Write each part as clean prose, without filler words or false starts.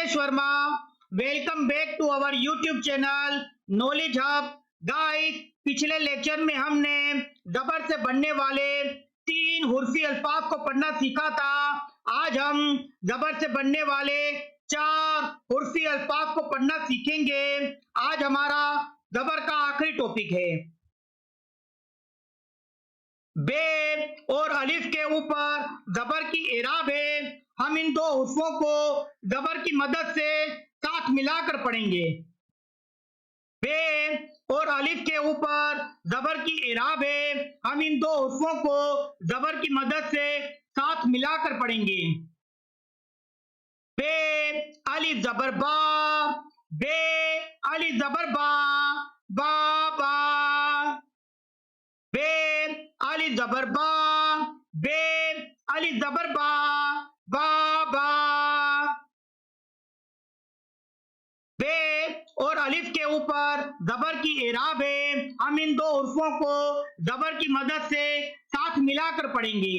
Rajesh Verma. Welcome back to our YouTube channel Knowledge Hub. Guys, पिछले lecture में हमने जबर से बनने वाले 3 हुर्फी अल्फाज को पढ़ना सीखा था। आज हम जबर से बनने वाले 4 हुर्फी अल्फाज को पढ़ना सीखेंगे। आज हमारा जबर का आखिरी टॉपिक है। बे और अलिफ के ऊपर जबर की इराब है। हम इन 2 हुर्फों को जबर की मदद से साथ मिलाकर पढ़ेंगे। बे और अलिफ के ऊपर जबर की इराब है। हम इन 2 हुर्फों को जबर की मदद से साथ मिलाकर पढ़ेंगे। बे अलिफ जबर बा, बे अलिफ जबर बा, बा बा। बे अलिफ जबर बा, बे अलिफ जबर बा, बा बा। बे और अलिफ के ऊपर जबर की इराब है। हम इन 2 हुर्फों को जबर की मदद से साथ मिलाकर पढ़ेंगे।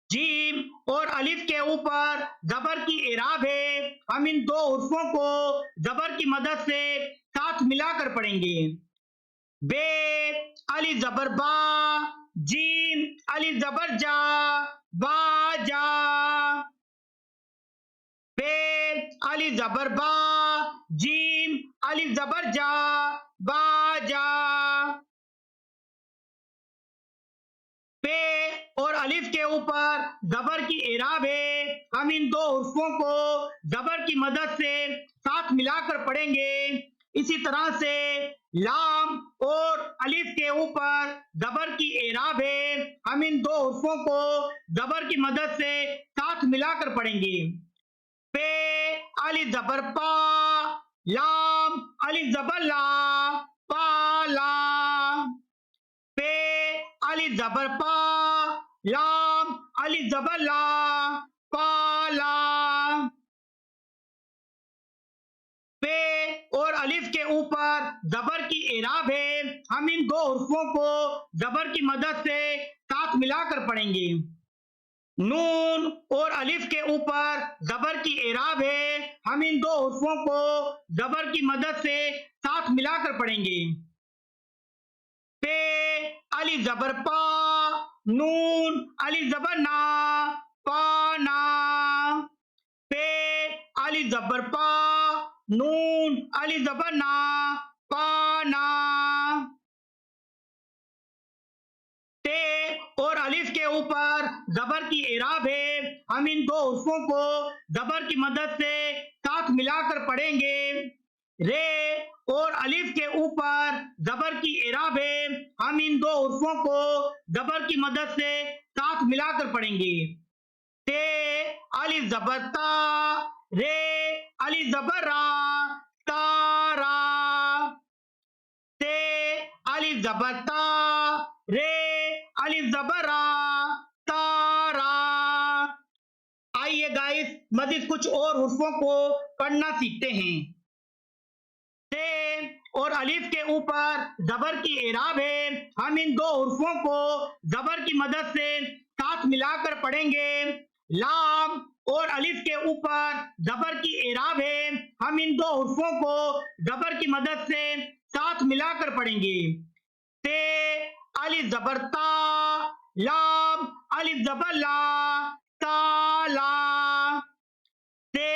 जीम और अलिफ के ऊपर जबर की इराब है। हम इन 2 हुर्फों को जबर की मदद से साथ मिलाकर पढ़ेंगे। बे अलिफ जबर बा, जीम अलिफ जबर जा, बा जा। बे अलिफ जबर बा, जीम अलिफ जबर जा, बा जा। पे और अलिफ के ऊपर जबर की इराब है। हम इन 2 हुर्फों को जबर की मदद से साथ मिलाकर पढ़ेंगे। इसी तरह से लाम और अलिफ के ऊपर जबर की इराब है। हम इन 2 हुर्फों को जबर की मदद से साथ मिलाकर पढ़ेंगे। पे अलिफ जबर पा, लाम अलिफ जबर ला, पा ला। पे अलिफ जबर पा, लाम अलिफ जबर ला, पा ला। पे और अलिफ के ऊपर जबर की इराब है। हम इन 2 हुर्फों को जबर की मदद से साथ मिलाकर पढ़ेंगे। नून और अलिफ के ऊपर जबर की इराब है। हम इन 2 हुर्फों को जबर की मदद से साथ मिलाकर पढ़ेंगे। पे अलिफ जबर पा, नून अलिफ जबर ना, पा ना। पे अलिफ जबर पा, नून अलिफ जबर ना, पा ना। ते और अलिफ के ऊपर जबर की इराब है। हम इन 2 हुर्फों को जबर की मदद से साथ मिलाकर पढ़ेंगे। रे और अलिफ के ऊपर जबर की इराब है। हम इन 2 हुर्फों को जबर की मदद से साथ मिलाकर पढ़ेंगे। ते अलिफ जबर ता, रे अलिफ जबर रा, तारा। ते अलिफ जबर ता, रे अलिफ जबर रा, तारा। आइए गाइस, मजीद कुछ और हुर्फों को पढ़ना सीखते हैं। ते और अलिफ के ऊपर जबर की इराब है। हम इन 2 हुर्फों को जबर की मदद से साथ मिलाकर पढ़ेंगे। लाम और अलिफ के ऊपर जबर की इराब है। हम इन 2 हुर्फों को जबर की मदद से साथ मिलाकर पढ़ेंगे। ते अलिफ जबर ता, लाम अलिफ जबर ला, ताला। ते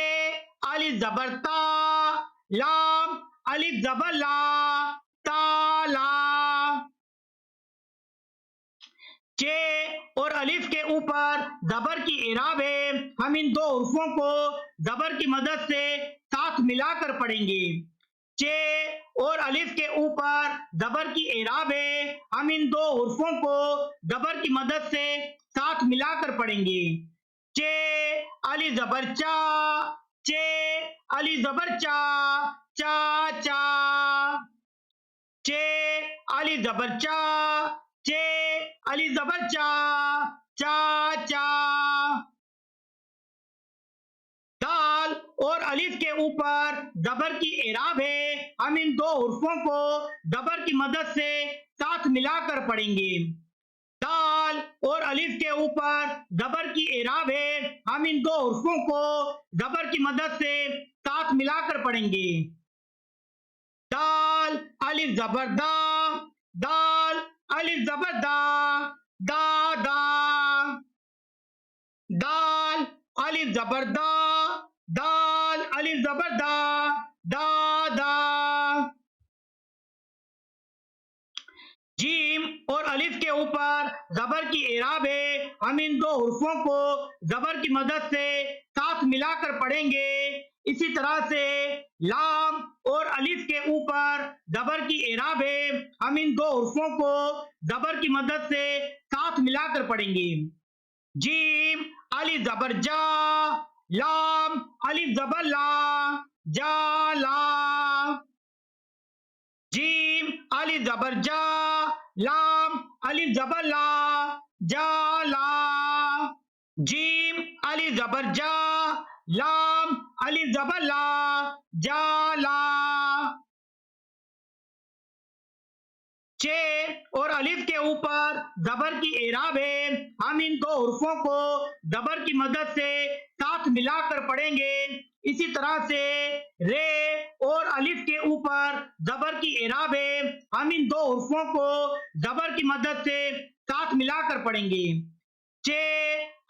अलिफ जबर ता, लाम अलिफ जबर ला, ताला। चे और अलिफ के ऊपर जबर की इराब है। हम इन 2 हुर्फों को जबर की मदद से साथ मिलाकर पढ़ेंगे। चे और अलिफ के ऊपर जबर की इराब है। हम इन 2 हुर्फों को जबर की मदद से साथ मिलाकर पढ़ेंगे। चे अलिफ जबर चा, चे अलिफ जबर चा, चा चा। चे अलिफ जबर चा, चे अलिफ जबर चा, चा चा। दाल और अलिफ के ऊपर जबर की इराब है। हम इन 2 हुर्फों को जबर की मदद से साथ मिलाकर पढ़ेंगे। दाल और अलिफ के ऊपर जबर की एराब है। हम इन दो हुर्फों को जबर की मदद से साथ मिलाकर पढ़ेंगे। दाल अलिफ जबर दा, दाल अलिफ जबर दा, दा दा। दाल अलिफ जबर दा, दाल अलिफ जबर दा, दा दा। जीम और अलिफ के ऊपर जबर की एराब है। हम इन दो हुर्फों को जबर की मदद से साथ मिलाकर पढ़ेंगे। इसी तरह से लाम और अलिफ के ऊपर जबर की एराब है। हम इन दो हुर्फों को जबर की मदद से साथ मिलाकर पढ़ेंगे। जीम अलिफ जबर जा, लाम अलिफ जबर ला, जा ला। जीम अलिफ जबर जा, लाम अलिफ जबर ला, जा ला। जीम अलिफ जबर जा, लाम अलिफ जबर ला, जा ला। चे और अलिफ के ऊपर जबर की एराब है। हम इन दो हुर्फों को जबर की मदद से साथ मिलाकर पढ़ेंगे। इसी तरह से रे और अलिफ के ऊपर जबर की एराब है। हम इन दो हुर्फों को जबर की मदद से साथ मिलाकर पढ़ेंगे। चे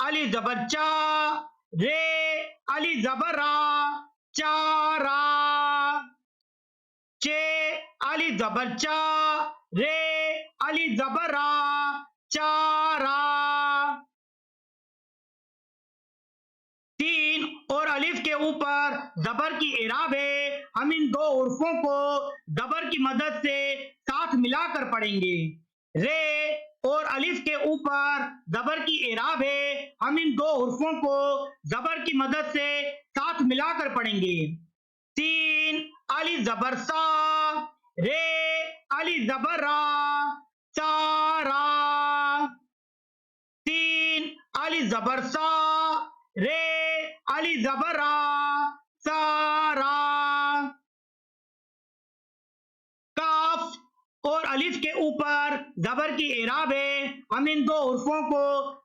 अलिफ जबर चा, रे अलिफ जबर रा, चारा। चे अलिफ जबर चा, रे अलिफ जबर रा, चारा। तीन और अलिफ के ऊपर जबर की एराब है। हम इन दो हुर्फों को जबर की मदद से साथ मिलाकर पढ़ेंगे। रे और अलिफ के ऊपर जबर की एराब है। हम इन दो हुर्फों को जबर की मदद से साथ मिलाकर पढ़ेंगे। तीन अलिफ जबर सा, रे अलिफ जबर रा, सारा। तीन अलिफ जबर सा, रे अलिफ जबर रा, सारा। काफ और अलिफ के ऊपर जबर की एराब है। हम इन दो हुर्फों को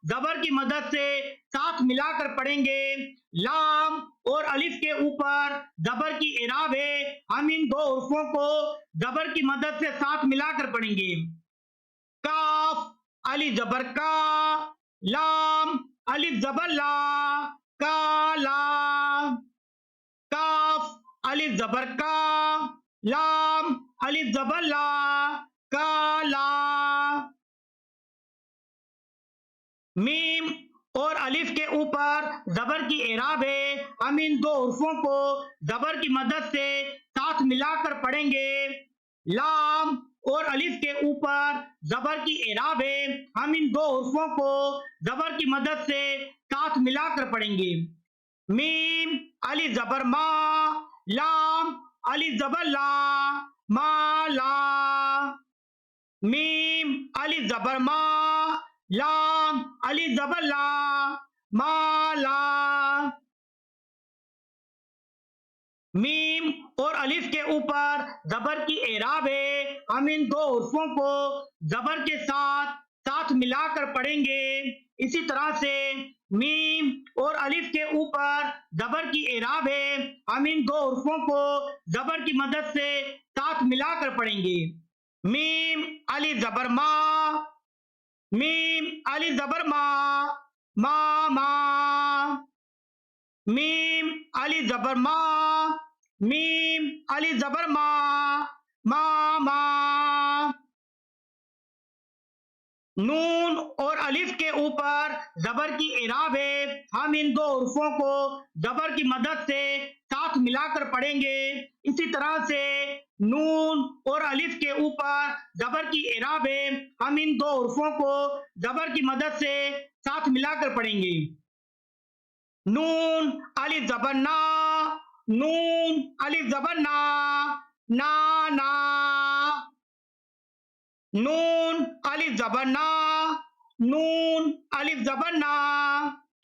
जबर की मदद से साथ मिलाकर पढ़ेंगे। लाम और अलिफ के ऊपर जबर की एराब है। हम इन दो हुर्फों को जबर की मदद से साथ मिलाकर पढ़ेंगे। काफ अलिफ जबर का, लाम अलिफ जबर ला, काला। काफ अलिफ जबर का, लाम अलिफ जबर ला, काला। मीम और अलिफ के ऊपर जबर की एराब है। हम इन दो हुर्फों को जबर की मदद से साथ मिलाकर पढ़ेंगे। लाम और अलिफ के ऊपर जबर की एराब है। हम इन दो हुर्फों को जबर की मदद से साथ मिलाकर पढ़ेंगे। मीम अलिफ जबर मा, लाम अलिफ जबर ला, माला। मीम अलिफ जबर मा, लाम अलिफ जबर ला, माला। मीम और अलिफ के ऊपर जबर की एराब है। हम इन दो हुर्फों को जबर के साथ साथ मिलाकर पढ़ेंगे। इसी तरह से मीम और अलिफ के ऊपर जबर की एराब है। हम इन दो हुर्फों को जबर की मदद से साथ मिलाकर पढ़ेंगे। मीम अलिफ जबर मा, मीम अलिफ जबर मा, मा मा। मीम अलिफ जबर मा, मीम अलिफ जबर मा, मा मा। नून और अलिफ के ऊपर जबर की एराब है। हम इन दो हुर्फों को जबर की मदद से साथ मिलाकर पढ़ेंगे। इसी तरह से नून और अलिफ के ऊपर जबर की एराब है। हम इन दो हुर्फों को जबर की मदद से साथ मिलाकर पढ़ेंगे। नून अलिफ जबर ना, नून अलिफ जबर ना, ना ना। नून अलिफ जबर ना, नून अलिफ जबर ना,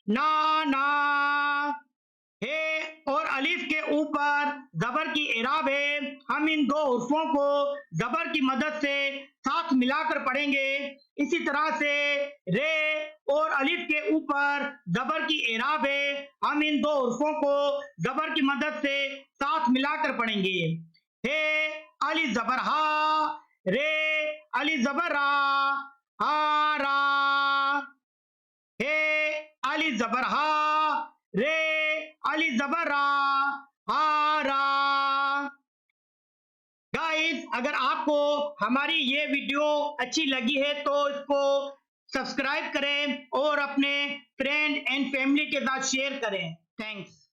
ना ना। हे और अलिफ के ऊपर जबर की एराब है। हम इन दो हुर्फों को जबर की मदद से साथ मिलाकर पढ़ेंगे। इसी तरह से रे और अलिफ के ऊपर जबर की एराब है। हम इन दो हुर्फों को जबर की मदद से साथ मिलाकर पढ़ेंगे। हे अली जबर हा, रे अली जबर रा, हा रा। हे अली जबर हा, रे अली जबर रा, हा रा। गाइस, अगर आपको हमारी ये वीडियो अच्छी लगी है तो इसको सब्सक्राइब करें और अपने फ्रेंड एंड फैमिली के साथ शेयर करें। थैंक्स।